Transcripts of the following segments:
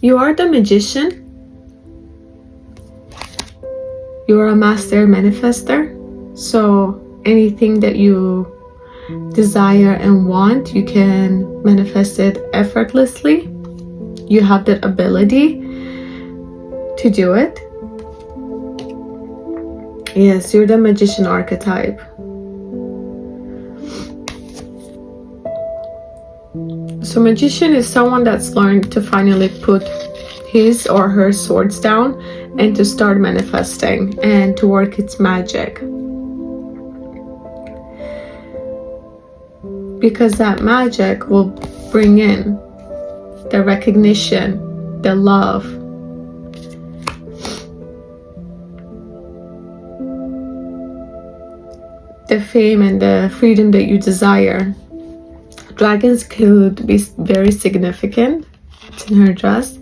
You are the magician. You are a master manifester. So anything that you desire and want, you can manifest it effortlessly. You have that ability to do it. Yes, you're the magician archetype. So magician is someone that's learned to finally put his or her swords down and to start manifesting and to work its magic. Because that magic will bring in the recognition, the love, the fame and the freedom that you desire. Dragons could be very significant. It's in her dress.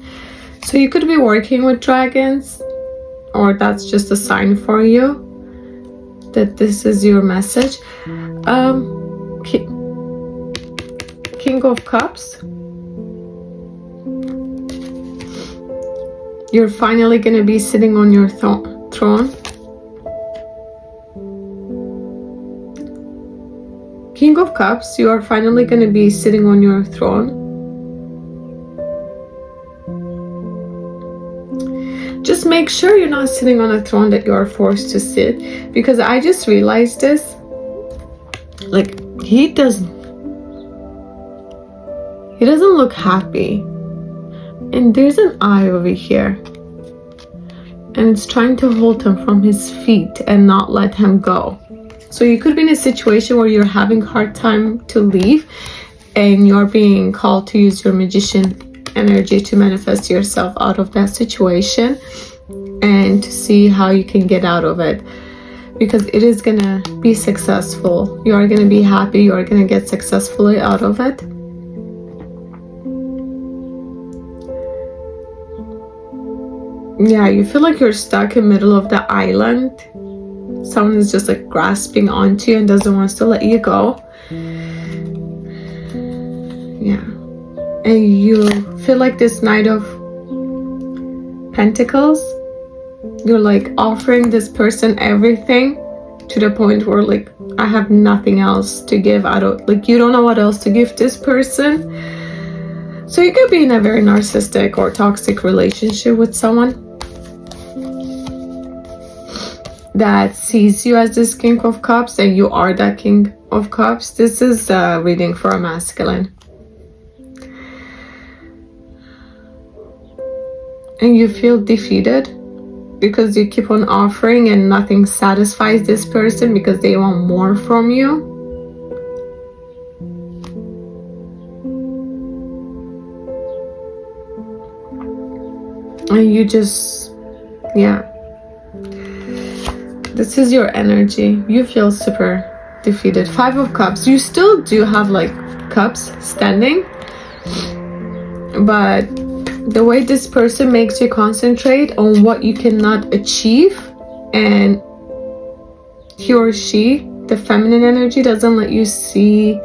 So you could be working with dragons, or that's just a sign for you that this is your message. King of Cups. You're finally going to be sitting on your throne. King of Cups, you are finally going to be sitting on your throne. Just make sure you're not sitting on a throne that you are forced to sit, because I just realized this. Like, he doesn't look happy. And there's an eye over here. And it's trying to hold him from his feet and not let him go. So you could be in a situation where you're having a hard time to leave and you're being called to use your magician energy to manifest yourself out of that situation and to see how you can get out of it. Because it is going to be successful. You are going to be happy. You are going to get successfully out of it. Yeah, you feel like you're stuck in the middle of the island. Someone is just like grasping onto you and doesn't want to let you go. Yeah. And you feel like this Knight of Pentacles. You're like offering this person everything to the point where like, I have nothing else to give. You don't know what else to give this person. So you could be in a very narcissistic or toxic relationship with someone that sees you as this King of Cups and you are that King of Cups. This is a reading for a masculine. And you feel defeated because you keep on offering and nothing satisfies this person because they want more from you. And you just, yeah. This is your energy. You feel super defeated. 5 of Cups. You still do have like cups standing. But the way this person makes you concentrate on what you cannot achieve, and he or she, the feminine energy, doesn't let you see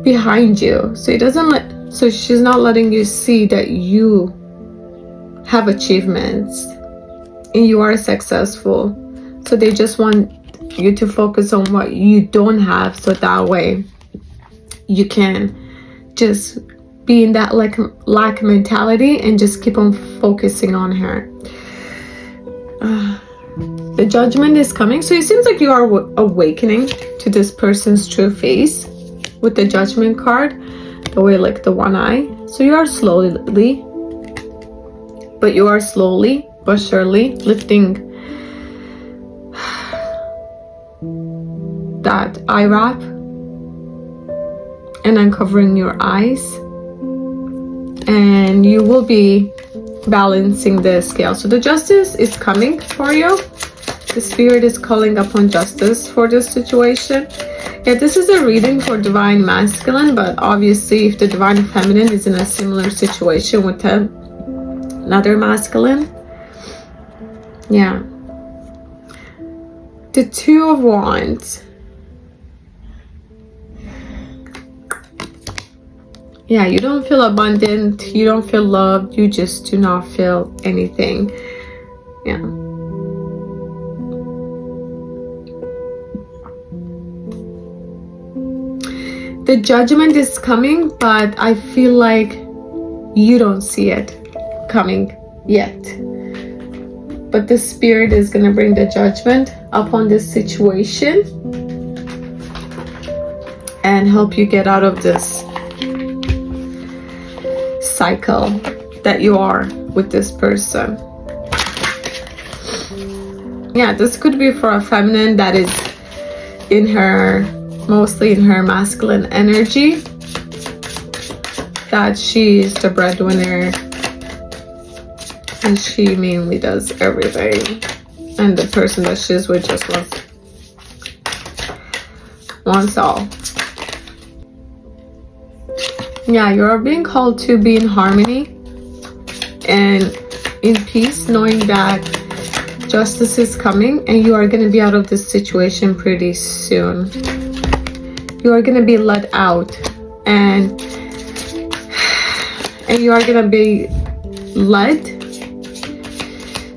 behind you. So she's not letting you see that you have achievements and you are successful. So they just want you to focus on what you don't have, so that way you can just be in that lack mentality and just keep on focusing on her. The Judgment is coming. So it seems like you are awakening to this person's true face with the Judgment card, the way like the one eye. So you are slowly but surely lifting that eye wrap and uncovering your eyes, and you will be balancing the scale. So the justice is coming for you. The spirit is calling upon justice for this situation. Yeah, this is a reading for divine masculine, but obviously if the divine feminine is in a similar situation with another masculine. Yeah. The 2 of Wands. Yeah, you don't feel abundant, you don't feel loved, you just do not feel anything. Yeah. The judgment is coming, but I feel like you don't see it coming yet. But the spirit is going to bring the judgment upon this situation and help you get out of this cycle that you are with this person. Yeah, this could be for a feminine that is in her, mostly in her masculine energy, that she's the breadwinner and she mainly does everything, and the person that she's with just wants all. Yeah, you are being called to be in harmony and in peace, knowing that justice is coming and you are going to be out of this situation pretty soon. You are going to be let out, and you are going to be led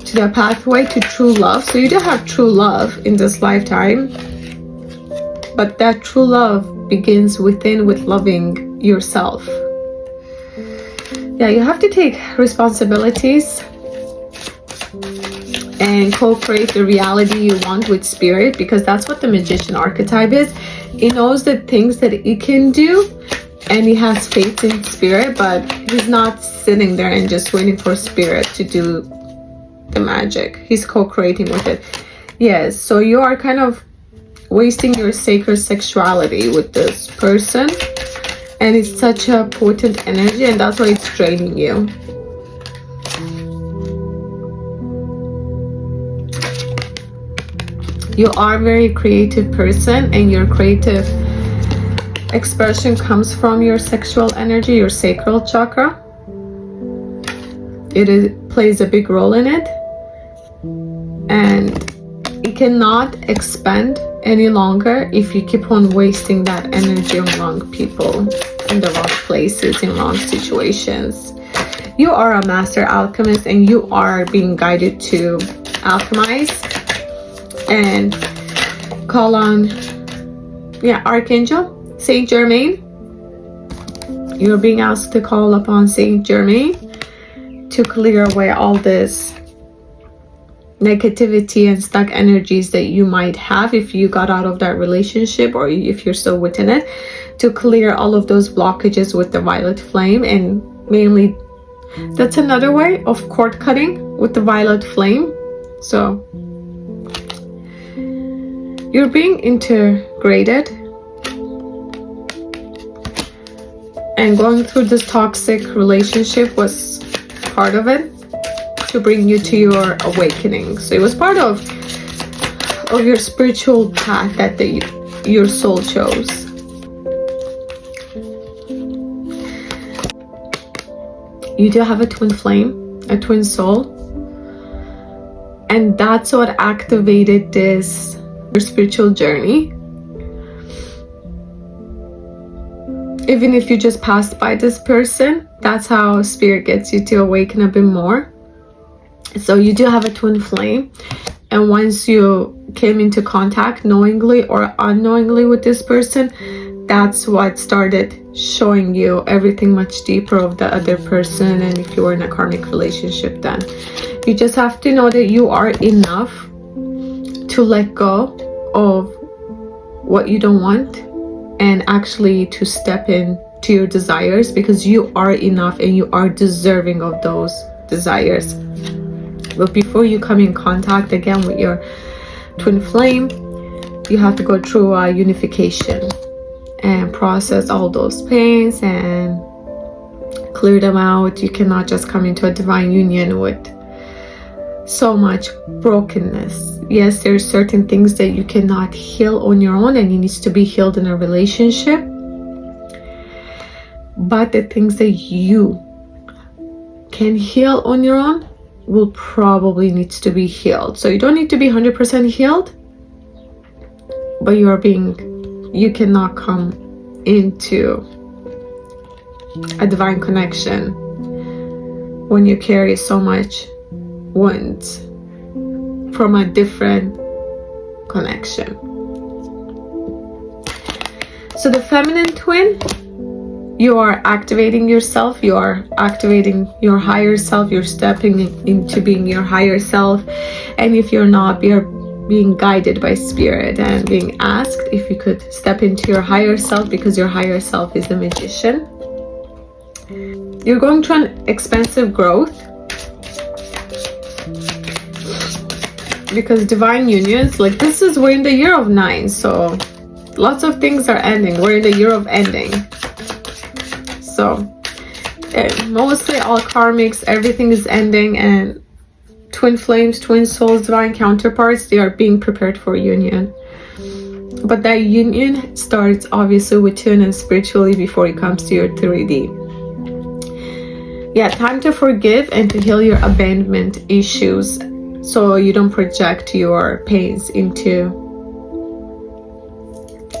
to the pathway to true love. So you do have true love in this lifetime, but that true love begins within, with loving yourself. Yeah, you have to take responsibilities and co-create the reality you want with spirit, because that's what the magician archetype is. He knows the things that he can do and he has faith in spirit, but he's not sitting there and just waiting for spirit to do the magic. He's co-creating with it. Yes, so you are kind of wasting your sacred sexuality with this person, and it's such a potent energy, and that's why it's draining you. You are a very creative person, and your creative expression comes from your sexual energy, your sacral chakra. It plays a big role in it, and it cannot expand any longer if you keep on wasting that energy on wrong people, in the wrong places, in wrong situations. You are a master alchemist, and you are being guided to alchemize and call on, Archangel Saint Germain. You're being asked to call upon Saint Germain to clear away all this negativity and stuck energies that you might have if you got out of that relationship, or if you're still within it, to clear all of those blockages with the violet flame. And mainly that's another way of cord cutting with the violet flame. So you're being integrated, and going through this toxic relationship was part of it to bring you to your awakening. So it was part of your spiritual path that your soul chose. You do have a twin flame, a twin soul, and that's what activated this your spiritual journey. Even if you just passed by this person, that's how spirit gets you to awaken a bit more. So you do have a twin flame, and once you came into contact knowingly or unknowingly with this person, that's what started showing you everything much deeper of the other person. And if you were in a karmic relationship, then you just have to know that you are enough to let go of what you don't want and actually to step in to your desires, because you are enough and you are deserving of those desires. But before you come in contact again with your twin flame, you have to go through a unification and process all those pains and clear them out. You cannot just come into a divine union with so much brokenness. Yes, there's certain things that you cannot heal on your own, and it needs to be healed in a relationship. But the things that you can heal on your own will probably needs to be healed. So you don't need to be 100% healed, but you cannot come into a divine connection when you carry so much wounds from a different connection. So the feminine twin, you are activating yourself, you are activating your higher self, you're stepping into being your higher self. And if you're not, you're being guided by spirit and being asked if you could step into your higher self, because your higher self is the magician. You're going through an expansive growth, because divine unions, like this is, we're in the year of 9, so lots of things are ending. We're in the year of ending. So mostly all karmics, everything is ending, and twin flames, twin souls, divine counterparts, they are being prepared for union. But that union starts obviously within and spiritually before it comes to your 3D. Yeah, time to forgive and to heal your abandonment issues, so you don't project your pains into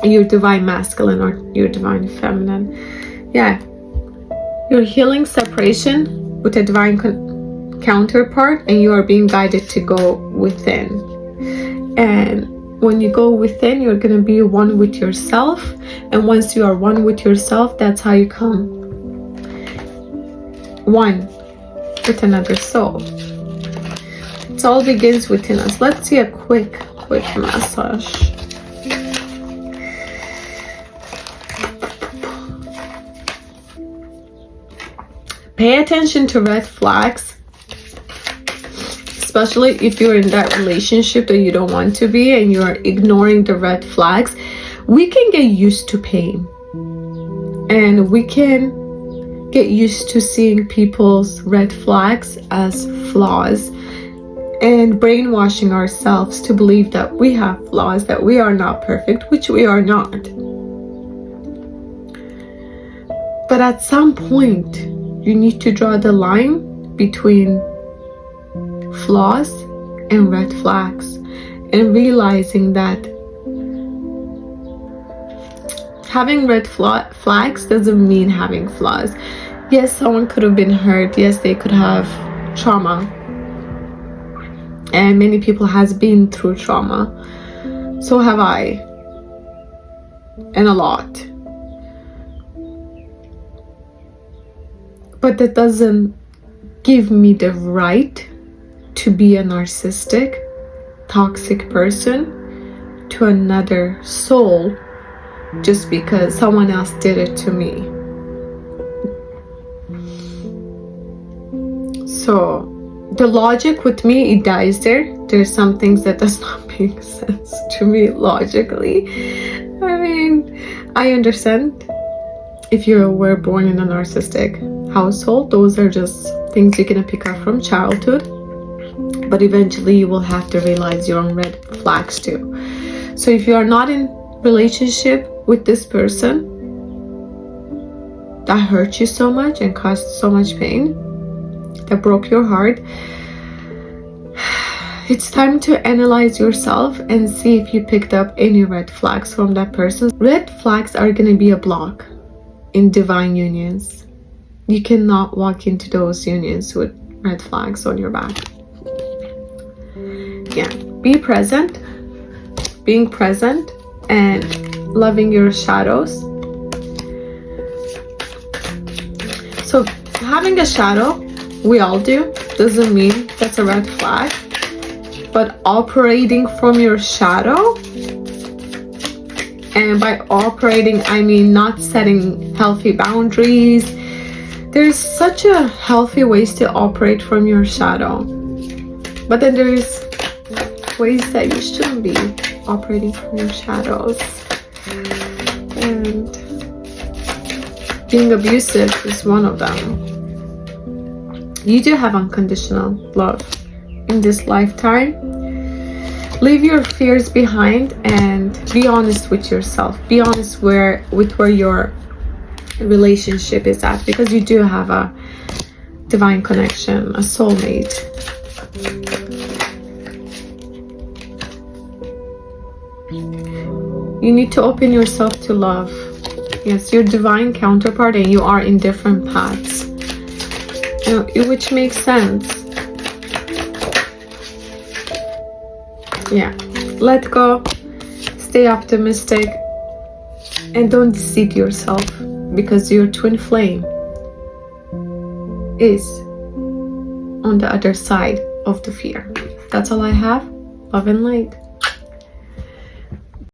your divine masculine or your divine feminine. Yeah, you're healing separation with a divine counterpart, and you are being guided to go within. And when you go within, you're going to be one with yourself, and once you are one with yourself, that's how you come one with another soul. It all begins within us. Let's see a quick massage. Pay attention to red flags, especially if you're in that relationship that you don't want to be and you're ignoring the red flags. We can get used to pain, and we can get used to seeing people's red flags as flaws and brainwashing ourselves to believe that we have flaws, that we are not perfect, which we are not. But at some point, you need to draw the line between flaws and red flags, and realizing that having red flags doesn't mean having flaws. Yes, someone could have been hurt. Yes, they could have trauma. And many people has been through trauma. So have I. And a lot. But that doesn't give me the right to be a narcissistic, toxic person to another soul just because someone else did it to me. So the logic with me, it dies there. There's some things that does not make sense to me logically. I mean, I understand if you were born in a narcissistic household, those are just things you're gonna pick up from childhood. But eventually you will have to realize your own red flags too. So if you are not in relationship with this person that hurt you so much and caused so much pain, that broke your heart, it's time to analyze yourself and see if you picked up any red flags from that person. Red flags are going to be a block in divine unions. You cannot walk into those unions with red flags on your back. Yeah, be present, being present and loving your shadows. So having a shadow, we all do, doesn't mean that's a red flag. But operating from your shadow, and by operating I mean not setting healthy boundaries. There's such a healthy ways to operate from your shadow, but then there's ways that you shouldn't be operating from your shadows. And being abusive is one of them. You do have unconditional love in this lifetime. Leave your fears behind and be honest with yourself. Be honest with where your relationship is at, because you do have a divine connection, a soulmate. You need to open yourself to love. Yes, your divine counterpart, and you are in different paths. Which makes sense. Yeah, let go, stay optimistic, and don't deceive yourself, because your twin flame is on the other side of the fear. That's all I have. Love and light.